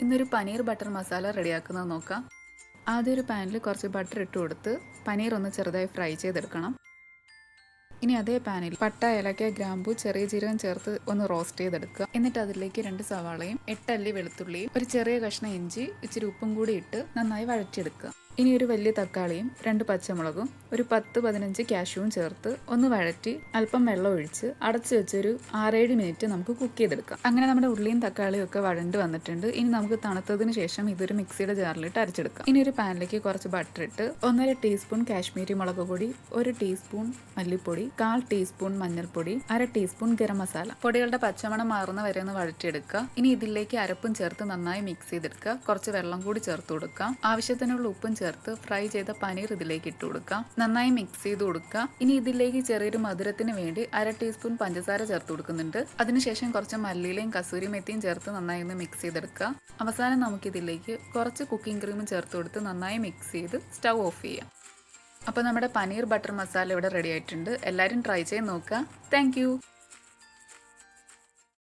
ഇന്നൊരു പനീർ ബട്ടർ മസാല റെഡിയാക്കുന്നത് നോക്കാം. ആദ്യം ഒരു പാനിൽ കുറച്ച് ബട്ടർ ഇട്ട് കൊടുത്ത് പനീർ ഒന്ന് ചെറുതായി ഫ്രൈ ചെയ്തെടുക്കണം. ഇനി അതേ പാനിൽ പട്ട, ഏലക്ക, ഗ്രാമ്പു, ചെറിയ ജീരകം ചേർത്ത് ഒന്ന് റോസ്റ്റ് ചെയ്തെടുക്കുക. എന്നിട്ട് അതിലേക്ക് 2 സവാളയും 8 അല്ലി വെളുത്തുള്ളിയും ഒരു ചെറിയ കഷ്ണം ഇഞ്ചി, ഇച്ചിരി ഉപ്പും കൂടി ഇട്ട് നന്നായി വഴറ്റിയെടുക്കുക. ഇനി ഒരു വലിയ തക്കാളിയും 2 പച്ചമുളകും ഒരു 10-15 കാഷ്യൂവും ചേർത്ത് ഒന്ന് വഴറ്റി അല്പം വെള്ളം ഒഴിച്ച് അടച്ചു വെച്ചൊരു 6-7 മിനിറ്റ് നമുക്ക് കുക്ക് ചെയ്തെടുക്കാം. അങ്ങനെ നമ്മുടെ ഉള്ളിയും തക്കാളിയും ഒക്കെ വഴണ്ട് വന്നിട്ടുണ്ട്. ഇനി നമുക്ക് തണുത്തതിന് ശേഷം ഇതൊരു മിക്സിയുടെ ജാറിലിട്ട് അരച്ചെടുക്കാം. ഇനി ഒരു പാനിലേക്ക് കുറച്ച് ബട്ടർ ഇട്ട് 1.5 ടീസ്പൂൺ കാശ്മീരി മുളക് പൊടി, 1 ടീസ്പൂൺ മല്ലിപ്പൊടി, 1/4 ടീസ്പൂൺ മഞ്ഞൾപ്പൊടി, 1/2 ടീസ്പൂൺ ഗരം മസാല പൊടികളുടെ പച്ചമണം മാറുന്ന വരെ ഒന്ന് വഴറ്റിയെടുക്കുക. ഇനി ഇതിലേക്ക് അരപ്പും ചേർത്ത് നന്നായി മിക്സ് ചെയ്തെടുക്കുക. കുറച്ച് വെള്ളം കൂടി ചേർത്ത് കൊടുക്കാം. ആവശ്യത്തിനുള്ള ഉപ്പും ചേർത്ത് ഫ്രൈ ചെയ്ത പനീർ ഇതിലേക്ക് ഇട്ട് കൊടുക്കാം. നന്നായി മിക്സ് ചെയ്ത് കൊടുക്കുക. ഇനി ഇതിലേക്ക് ചെറിയൊരു മധുരത്തിന് വേണ്ടി 1/2 ടീസ്പൂൺ പഞ്ചസാര ചേർത്ത് കൊടുക്കുന്നുണ്ട്. അതിനുശേഷം കുറച്ച് മല്ലിയിലയും കസൂരി മെത്തിയും ചേർത്ത് നന്നായി ഒന്ന് മിക്സ് ചെയ്തെടുക്കുക. അവസാനം നമുക്കിതിലേക്ക് കുറച്ച് കുക്കിംഗ് ക്രീമും ചേർത്ത് കൊടുത്ത് നന്നായി മിക്സ് ചെയ്ത് സ്റ്റൗ ഓഫ് ചെയ്യാം. അപ്പോൾ നമ്മുടെ പനീർ ബട്ടർ മസാല ഇവിടെ റെഡി ആയിട്ടുണ്ട്. എല്ലാവരും ട്രൈ ചെയ്ത് നോക്കുക. താങ്ക്